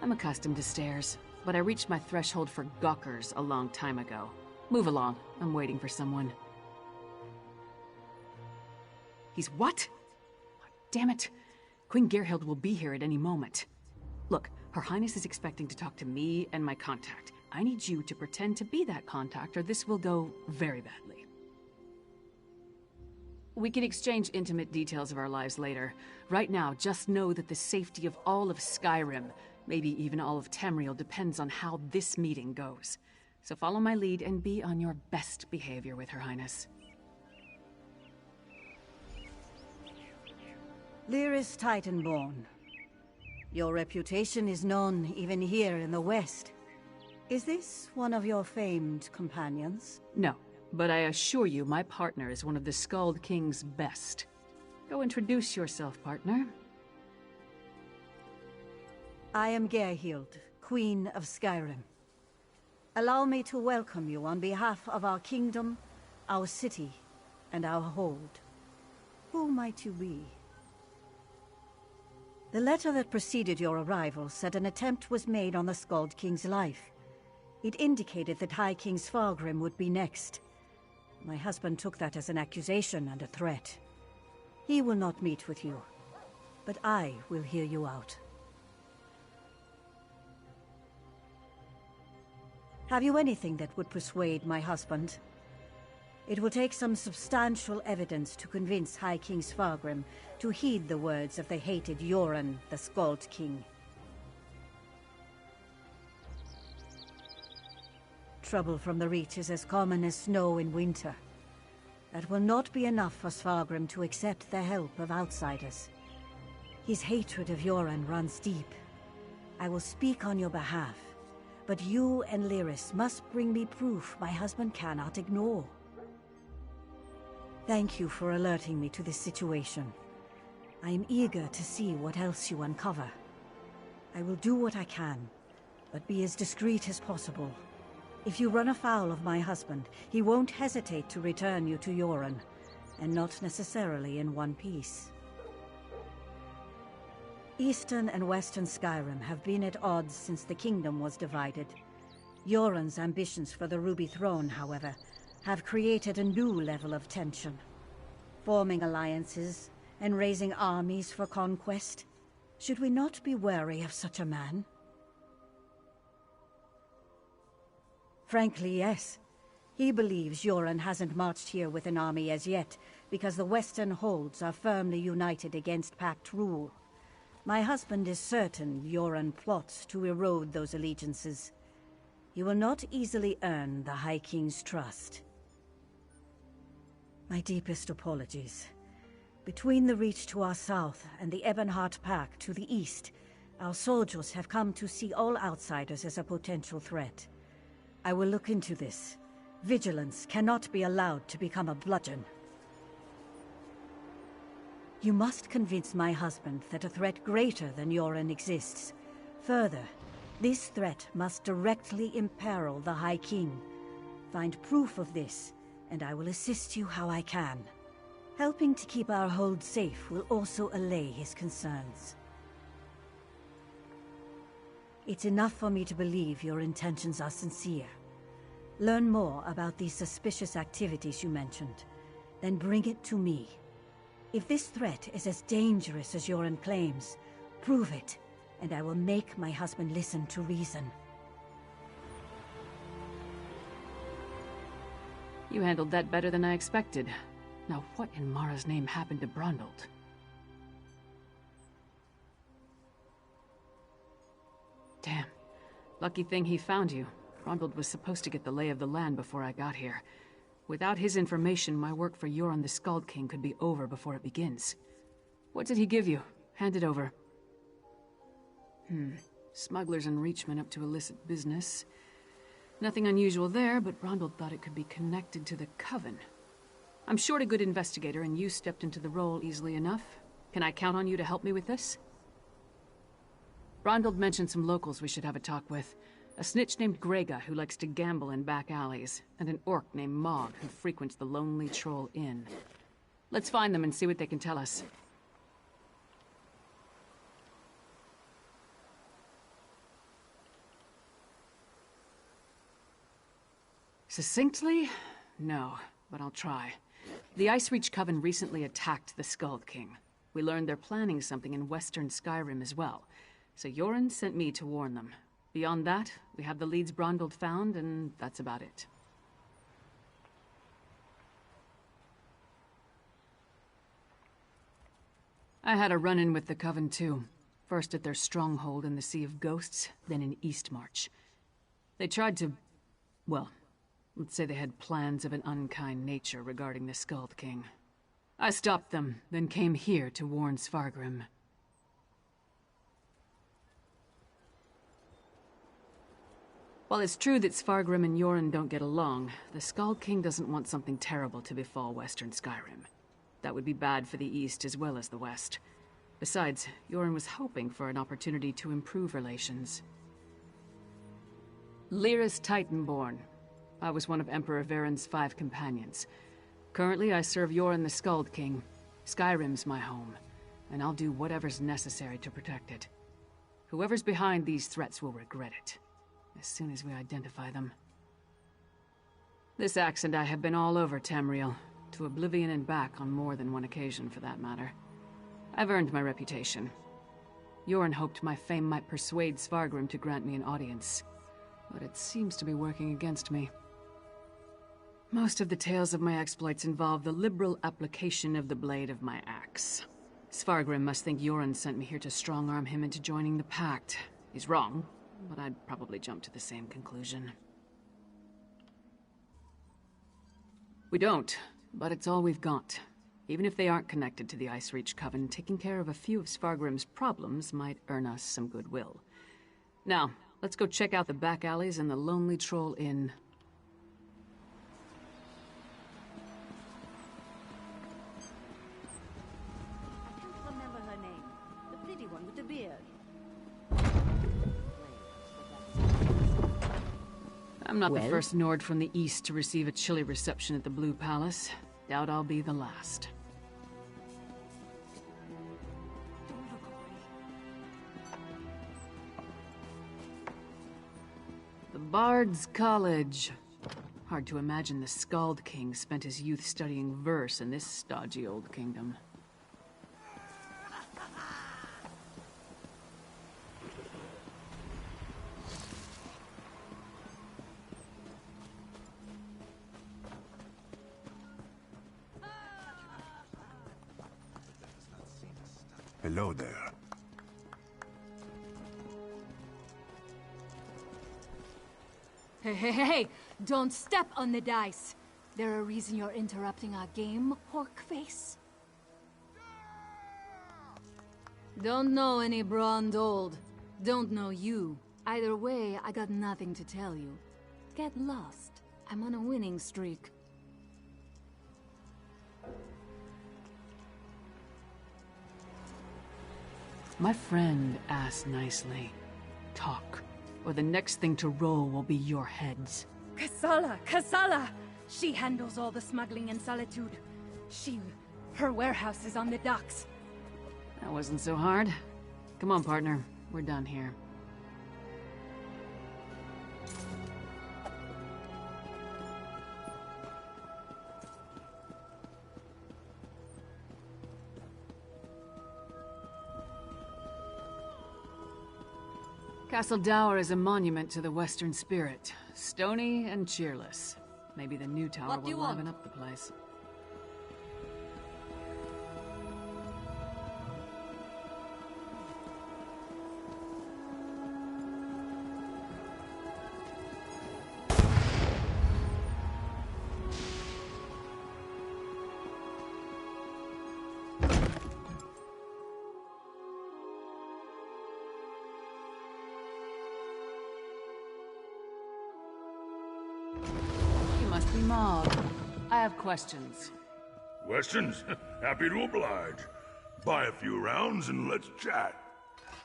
I'm accustomed to stairs, but I reached my threshold for gawkers a long time ago. Move along. I'm waiting for someone. He's what? Damn it. Queen Gerhild will be here at any moment. Look, Her Highness is expecting to talk to me and my contact. I need you to pretend to be that contact, or this will go very badly. We can exchange intimate details of our lives later. Right now, just know that the safety of all of Skyrim, maybe even all of Tamriel, depends on how this meeting goes. So follow my lead and be on your best behavior with Her Highness. Lyris Titanborn. Your reputation is known even here in the West. Is this one of your famed companions? No, but I assure you my partner is one of the Skald King's best. Go introduce yourself, partner. I am Gerhild, Queen of Skyrim. Allow me to welcome you on behalf of our kingdom, our city, and our hold. Who might you be? The letter that preceded your arrival said an attempt was made on the Skald King's life. It indicated that High King Svargrim would be next. My husband took that as an accusation and a threat. He will not meet with you, but I will hear you out. Have you anything that would persuade my husband? It will take some substantial evidence to convince High King Svargrim to heed the words of the hated Yoren, the Skald King. Trouble from the Reach is as common as snow in winter. That will not be enough for Svargrim to accept the help of outsiders. His hatred of Yoren runs deep. I will speak on your behalf, but you and Lyris must bring me proof my husband cannot ignore. Thank you for alerting me to this situation. I am eager to see what else you uncover. I will do what I can, but be as discreet as possible. If you run afoul of my husband, he won't hesitate to return you to Yoren, and not necessarily in one piece. Eastern and Western Skyrim have been at odds since the kingdom was divided. Yoren's ambitions for the Ruby Throne, however, have created a new level of tension. Forming alliances and raising armies for conquest. Should we not be wary of such a man? Frankly, yes. He believes Yoren hasn't marched here with an army as yet, because the Western holds are firmly united against Pact rule. My husband is certain Yoren plots to erode those allegiances. He will not easily earn the High King's trust. My deepest apologies. Between the Reach to our south and the Ebonheart Pact to the east, our soldiers have come to see all outsiders as a potential threat. I will look into this. Vigilance cannot be allowed to become a bludgeon. You must convince my husband that a threat greater than Yoren exists. Further, this threat must directly imperil the High King. Find proof of this, and I will assist you how I can. Helping to keep our hold safe will also allay his concerns. It's enough for me to believe your intentions are sincere. Learn more about these suspicious activities you mentioned, then bring it to me. If this threat is as dangerous as Yoren claims, prove it, and I will make my husband listen to reason. You handled that better than I expected. Now what in Mara's name happened to Brondald? Damn. Lucky thing he found you. Brondald was supposed to get the lay of the land before I got here. Without his information, my work for Yoren the Skald King could be over before it begins. What did he give you? Hand it over. Smugglers and Reachmen up to illicit business. Nothing unusual there, but Brondald thought it could be connected to the Coven. I'm short a good investigator, and you stepped into the role easily enough. Can I count on you to help me with this? Brondald mentioned some locals we should have a talk with. A snitch named Grega, who likes to gamble in back alleys, and an orc named Mog, who frequents the Lonely Troll Inn. Let's find them and see what they can tell us. Succinctly? No, but I'll try. The Ice Reach Coven recently attacked the Skull King. We learned they're planning something in western Skyrim as well, so Yoren sent me to warn them. Beyond that, we have the leads Brondvold found, and that's about it. I had a run-in with the Coven too. First at their stronghold in the Sea of Ghosts, then in Eastmarch. They tried to... well, let's say they had plans of an unkind nature regarding the Skull King. I stopped them, then came here to warn Svargrim. While it's true that Svargrim and Yoren don't get along, the Skull King doesn't want something terrible to befall western Skyrim. That would be bad for the East as well as the West. Besides, Yoren was hoping for an opportunity to improve relations. Lyra's Titanborn. I was one of Emperor Varen's 5 companions. Currently, I serve Yoren the Skull King. Skyrim's my home, and I'll do whatever's necessary to protect it. Whoever's behind these threats will regret it, as soon as we identify them. This axe and I have been all over Tamriel, to oblivion and back on more than one occasion for that matter. I've earned my reputation. Yoren hoped my fame might persuade Svargrim to grant me an audience, but it seems to be working against me. Most of the tales of my exploits involve the liberal application of the blade of my axe. Svargrim must think Yoren sent me here to strong-arm him into joining the Pact. He's wrong, but I'd probably jump to the same conclusion. We don't, but it's all we've got. Even if they aren't connected to the Ice Reach Coven, taking care of a few of Svargrim's problems might earn us some goodwill. Now, let's go check out the back alleys and the Lonely Troll Inn. I can't remember her name. The pretty one with the beard. I'm not the first Nord from the East to receive a chilly reception at the Blue Palace. Doubt I'll be the last. Don't look away. The Bard's College. Hard to imagine the Skald King spent his youth studying verse in this stodgy old kingdom. Hello there. Hey, don't step on the dice. There a reason you're interrupting our game, Porkface? Don't know any Brondvold. Don't know you. Either way, I got nothing to tell you. Get lost. I'm on a winning streak. My friend asked nicely. Talk, or the next thing to roll will be your heads. Kasala! She handles all the smuggling in Solitude. Her warehouse is on the docks. That wasn't so hard. Come on, partner. We're done here. Castle Dower is a monument to the Western spirit. Stony and cheerless. Maybe the new tower will liven up the place. Must be Mog. I have questions. Questions? Happy to oblige. Buy a few rounds and let's chat.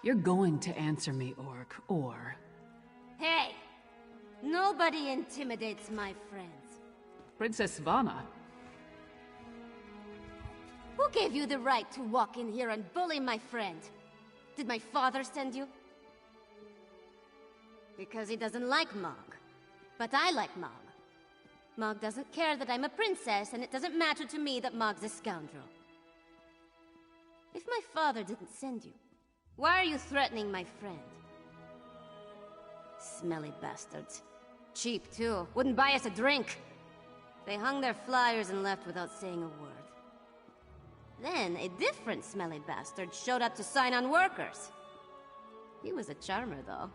You're going to answer me, Orc, or... Hey! Nobody intimidates my friends. Princess Svana. Who gave you the right to walk in here and bully my friend? Did my father send you? Because he doesn't like Mog. But I like Mog. Mog doesn't care that I'm a princess, and it doesn't matter to me that Mog's a scoundrel. If my father didn't send you, why are you threatening my friend? Smelly bastards. Cheap, too. Wouldn't buy us a drink. They hung their flyers and left without saying a word. Then, a different smelly bastard showed up to sign on workers. He was a charmer, though.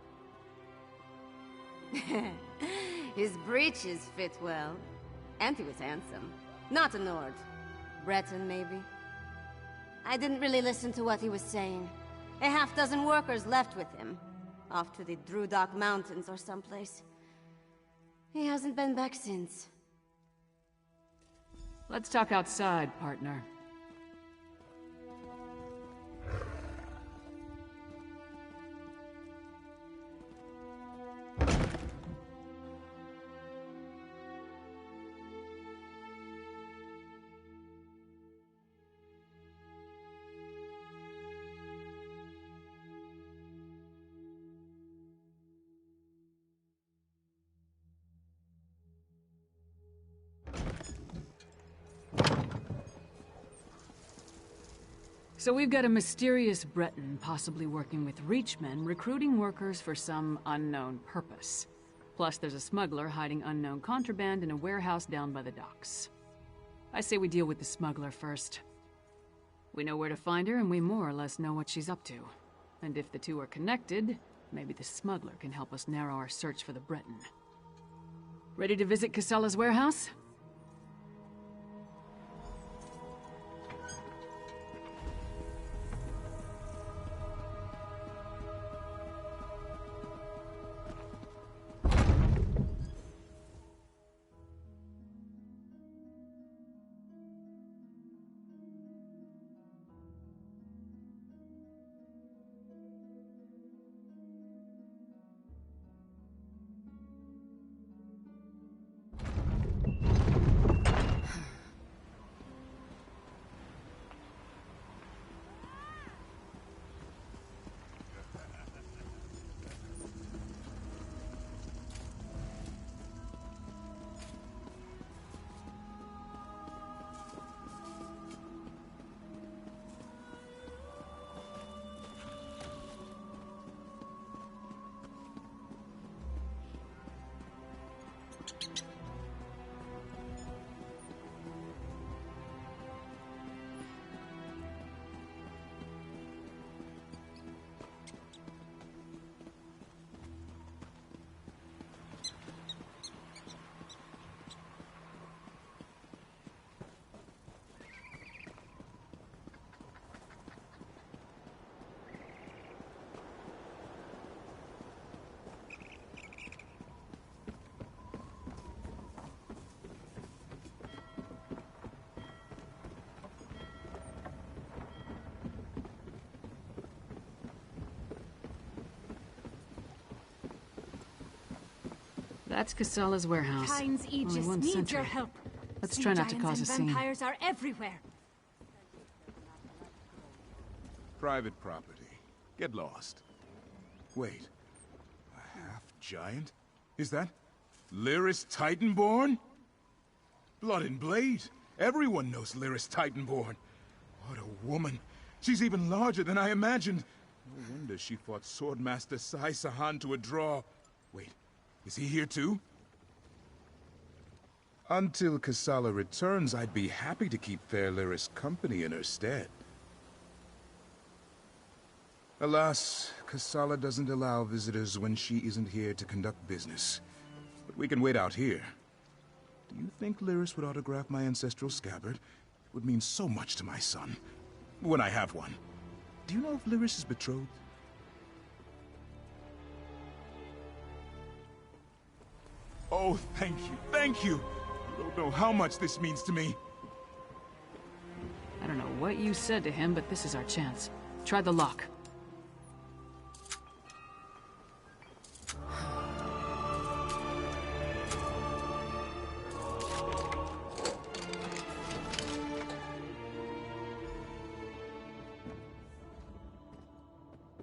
His breeches fit well. And he was handsome. Not a Nord. Breton, maybe? I didn't really listen to what he was saying. A half-dozen workers left with him. Off to the Drudok Mountains or someplace. He hasn't been back since. Let's talk outside, partner. So we've got a mysterious Breton possibly working with Reachmen, recruiting workers for some unknown purpose. Plus there's a smuggler hiding unknown contraband in a warehouse down by the docks. I say we deal with the smuggler first. We know where to find her, and we more or less know what she's up to. And if the two are connected, maybe the smuggler can help us narrow our search for the Breton. Ready to visit Casella's warehouse? That's Casella's warehouse. Kyne's Aegis Only 1 needs century. your help. Let's Sea try not to giants cause a and scene. vampires are everywhere. Private property. Get lost. Wait. A half-giant? Is that Lyris Titanborn? Blood and Blade. Everyone knows Lyris Titanborn. What a woman. She's even larger than I imagined. No wonder she fought Swordmaster Sai Sahan to a draw. Wait, is he here too? Until Casalla returns, I'd be happy to keep fair Lyris company in her stead. Alas, Casalla doesn't allow visitors when she isn't here to conduct business. But we can wait out here. Do you think Lyris would autograph my ancestral scabbard? It would mean so much to my son. When I have one. Do you know if Lyris is betrothed? Oh, thank you, thank you! You don't know how much this means to me. I don't know what you said to him, but this is our chance. Try the lock.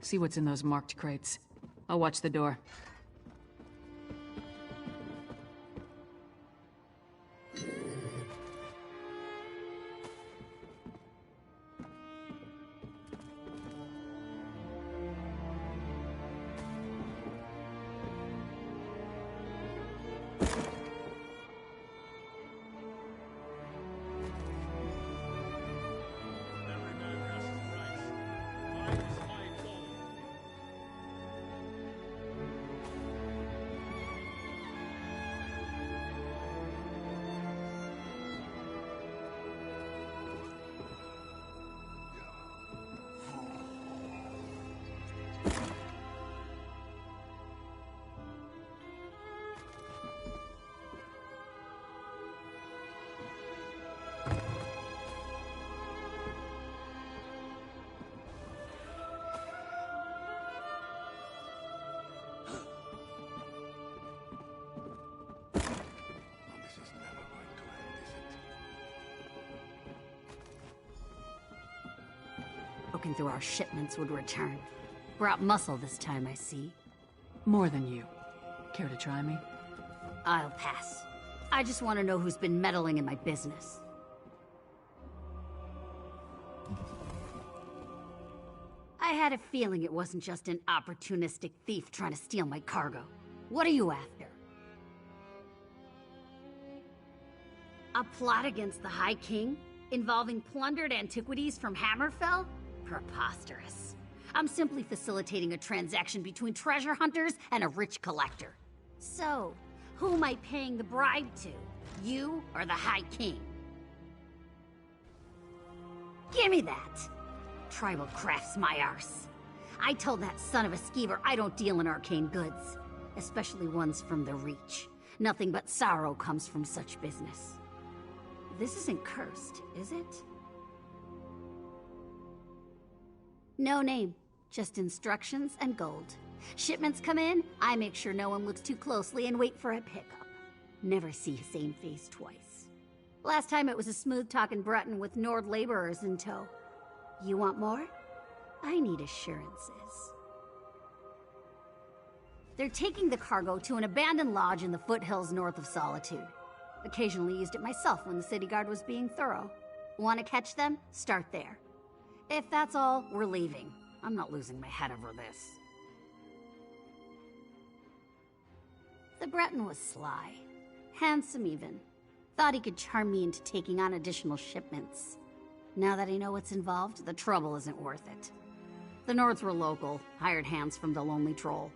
See what's in those marked crates. I'll watch the door. looking through our shipments would return. Brought muscle this time, I see. More than you. Care to try me? I'll pass. I just want to know who's been meddling in my business. I had a feeling it wasn't just an opportunistic thief trying to steal my cargo. What are you after? A plot against the High King? Involving plundered antiquities from Hammerfell? Preposterous. I'm simply facilitating a transaction between treasure hunters and a rich collector. So, who am I paying the bribe to? You or the High King? Give me that! Tribal craft's my arse. I told that son of a skeever I don't deal in arcane goods. Especially ones from the Reach. Nothing but sorrow comes from such business. This isn't cursed, is it? No name, just instructions and gold. Shipments come in, I make sure no one looks too closely and wait for a pickup. Never see the same face twice. Last time it was a smooth-talking Breton with Nord laborers in tow. You want more? I need assurances. They're taking the cargo to an abandoned lodge in the foothills north of Solitude. Occasionally used it myself when the city guard was being thorough. Want to catch them? Start there. If that's all, we're leaving. I'm not losing my head over this. The Breton was sly. Handsome even. Thought he could charm me into taking on additional shipments. Now that I know what's involved, the trouble isn't worth it. The Nords were local, hired hands from the Lonely Troll.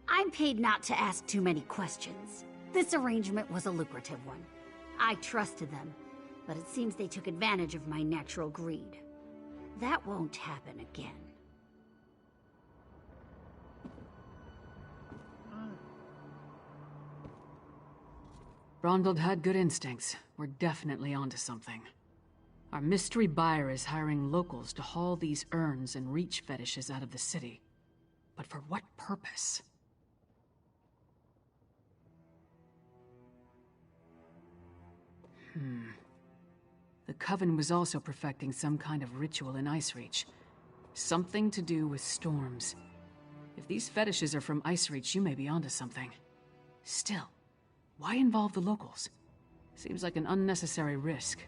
I'm paid not to ask too many questions. This arrangement was a lucrative one. I trusted them, but it seems they took advantage of my natural greed. That won't happen again. Ronald had good instincts. We're definitely onto something. Our mystery buyer is hiring locals to haul these urns and reach fetishes out of the city. But for what purpose? The Coven was also perfecting some kind of ritual in Icereach. Something to do with storms. If these fetishes are from Icereach, you may be onto something. Still, why involve the locals? Seems like an unnecessary risk.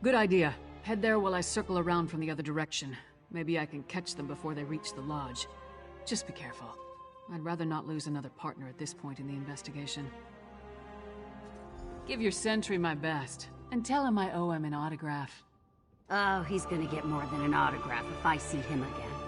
Good idea. Head there while I circle around from the other direction. Maybe I can catch them before they reach the lodge. Just be careful. I'd rather not lose another partner at this point in the investigation. Give your sentry my best, and tell him I owe him an autograph. Oh, he's gonna get more than an autograph if I see him again.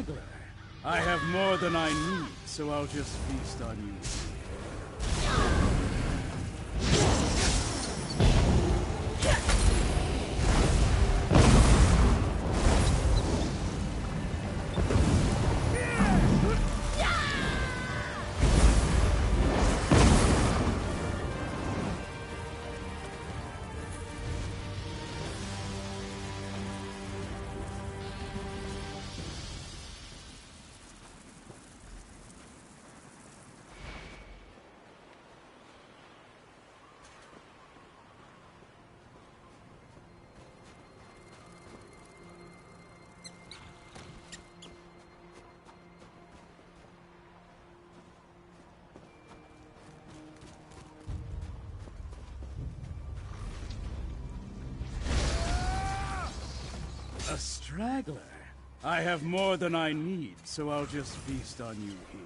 straggler. I have more than I need, so I'll just feast on you. A straggler? I have more than I need, so I'll just feast on you here.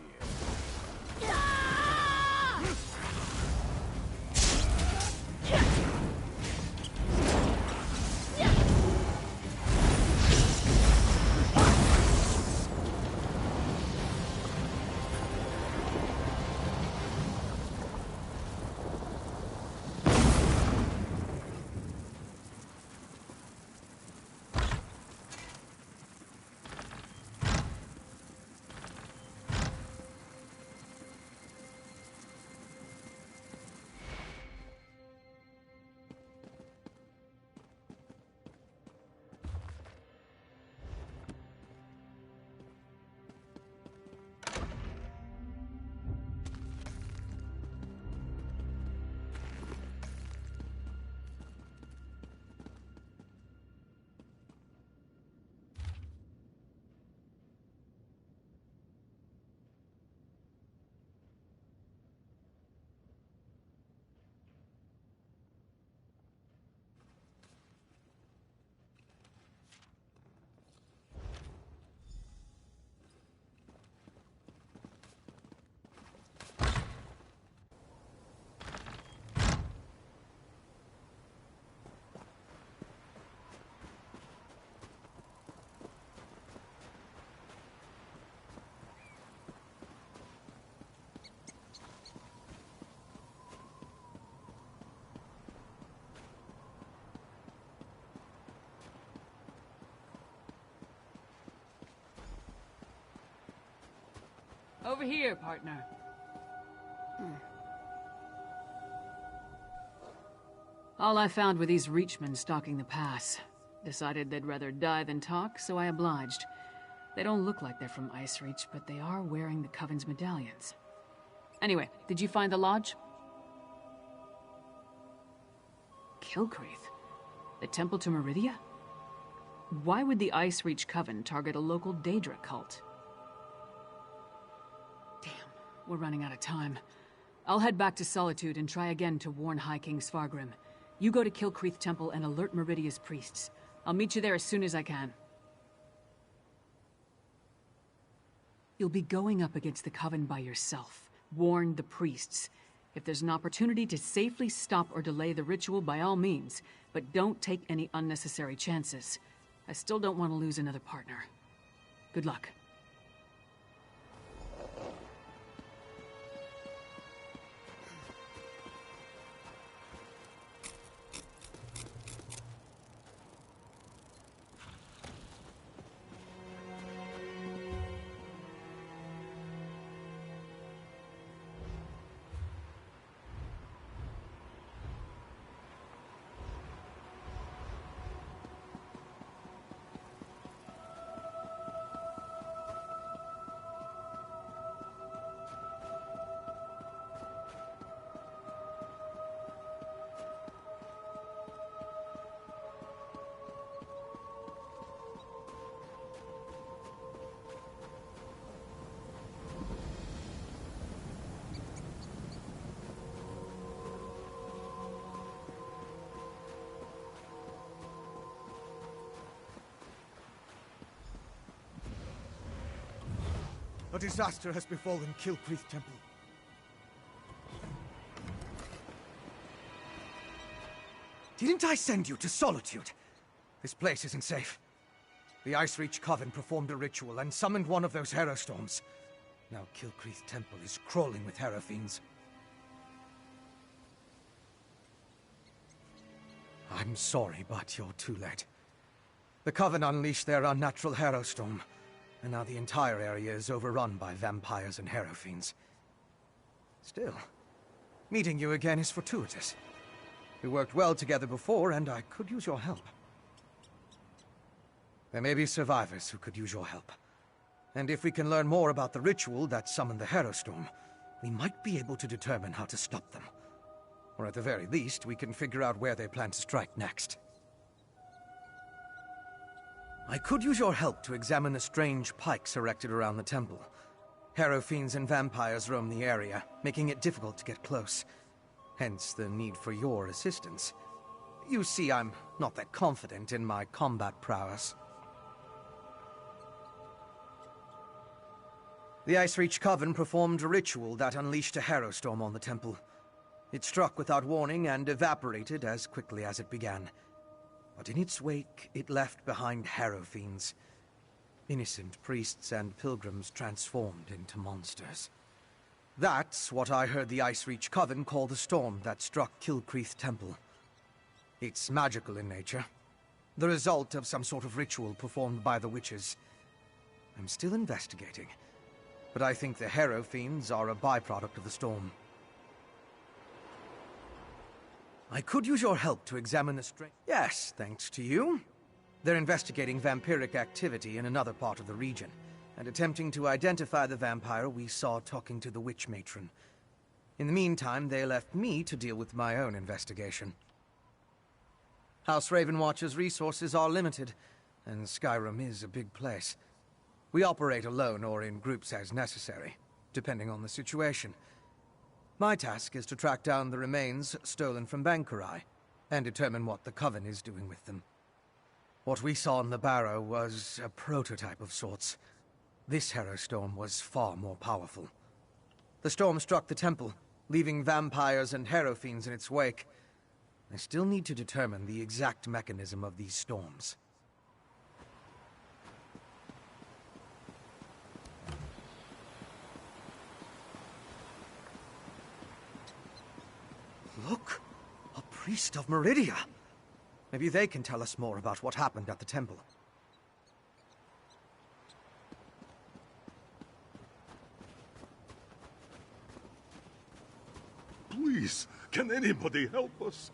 Over here, partner. All I found were these Reachmen stalking the pass. Decided they'd rather die than talk, so I obliged. They don't look like they're from Ice Reach, but they are wearing the Coven's medallions. Anyway, did you find the lodge? Kilcreath? The temple to Meridia? Why would the Ice Reach Coven target a local Daedra cult? Damn, we're running out of time. I'll head back to Solitude and try again to warn High King Svargrim. You go to Kilcreath Temple and alert Meridia's priests. I'll meet you there as soon as I can. You'll be going up against the Coven by yourself. Warn the priests. If there's an opportunity to safely stop or delay the ritual, by all means, but don't take any unnecessary chances. I still don't want to lose another partner. Good luck. A disaster has befallen Kilcreath Temple. Didn't I send you to Solitude? This place isn't safe. The Ice Reach Coven performed a ritual and summoned one of those Hero Storms. Now Kilcreath Temple is crawling with Hero Fiends. I'm sorry, but you're too late. The Coven unleashed their unnatural Hero Storm, and now the entire area is overrun by vampires and Hero Fiends. Still, meeting you again is fortuitous. We worked well together before, and I could use your help. There may be survivors who could use your help. And if we can learn more about the ritual that summoned the Hero Storm, we might be able to determine how to stop them. Or at the very least, we can figure out where they plan to strike next. I could use your help to examine the strange pikes erected around the temple. Hero Fiends and vampires roam the area, making it difficult to get close. Hence the need for your assistance. You see, I'm not that confident in my combat prowess. The Ice Reach Coven performed a ritual that unleashed a Hero Storm on the temple. It struck without warning and evaporated as quickly as it began. But in its wake, it left behind Hero Fiends. Innocent priests and pilgrims transformed into monsters. That's what I heard the Ice Reach Coven call the storm that struck Kilcreath Temple. It's magical in nature. The result of some sort of ritual performed by the witches. I'm still investigating, but I think the Hero Fiends are a byproduct of the storm. I could use your help to examine the strength. Yes, thanks to you. They're investigating vampiric activity in another part of the region, and attempting to identify the vampire we saw talking to the witch matron. In the meantime, they left me to deal with my own investigation. House Ravenwatch's resources are limited, and Skyrim is a big place. We operate alone or in groups as necessary, depending on the situation. My task is to track down the remains stolen from Bankurai, and determine what the Coven is doing with them. What we saw in the Barrow was a prototype of sorts. This Hero Storm was far more powerful. The storm struck the temple, leaving vampires and Hero Fiends in its wake. I still need to determine the exact mechanism of these storms. Look! A priest of Meridia! Maybe they can tell us more about what happened at the temple. Please, can anybody help us?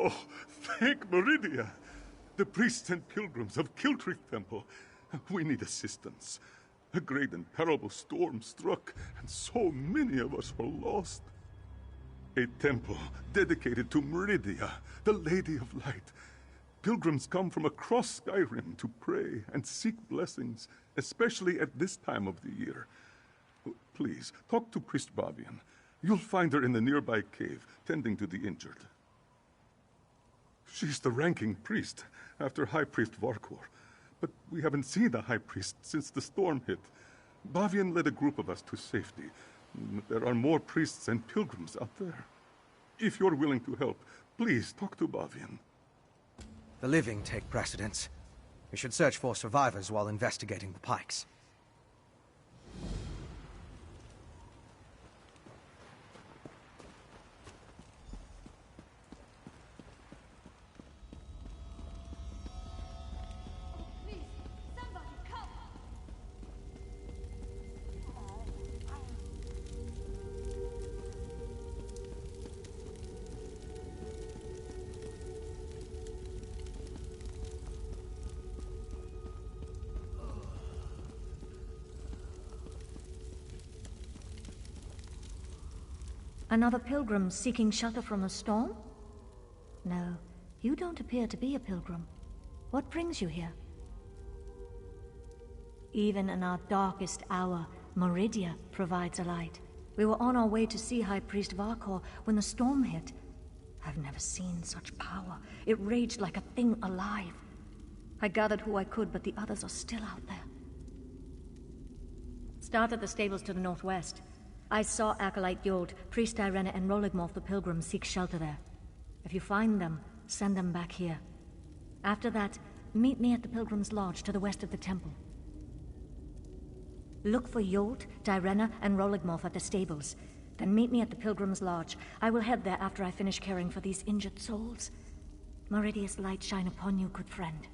Oh, thank Meridia. The priests and pilgrims of Kiltrith Temple. We need assistance. A great and terrible storm struck, and so many of us were lost. A temple dedicated to Meridia, the Lady of Light. Pilgrims come from across Skyrim to pray and seek blessings, especially at this time of the year. Please, talk to Priest Bavian. You'll find her in the nearby cave, tending to the injured. She's the ranking priest, after High Priest Varkor. But we haven't seen the High Priest since the storm hit. Bavian led a group of us to safety. There are more priests and pilgrims out there. If you're willing to help, please talk to Bavian. The living take precedence. We should search for survivors while investigating the pikes. Another pilgrim seeking shelter from a storm? No, you don't appear to be a pilgrim. What brings you here? Even in our darkest hour, Meridia provides a light. We were on our way to see High Priest Varkor when the storm hit. I've never seen such power. It raged like a thing alive. I gathered who I could, but the others are still out there. Start at the stables to the northwest. I saw Acolyte Yold, Priest Irena, and Roligmorth the Pilgrim seek shelter there. If you find them, send them back here. After that, meet me at the Pilgrim's Lodge to the west of the temple. Look for Yold, Irena, and Roligmorth at the stables. Then meet me at the Pilgrim's Lodge. I will head there after I finish caring for these injured souls. Meridia's light shine upon you, good friend.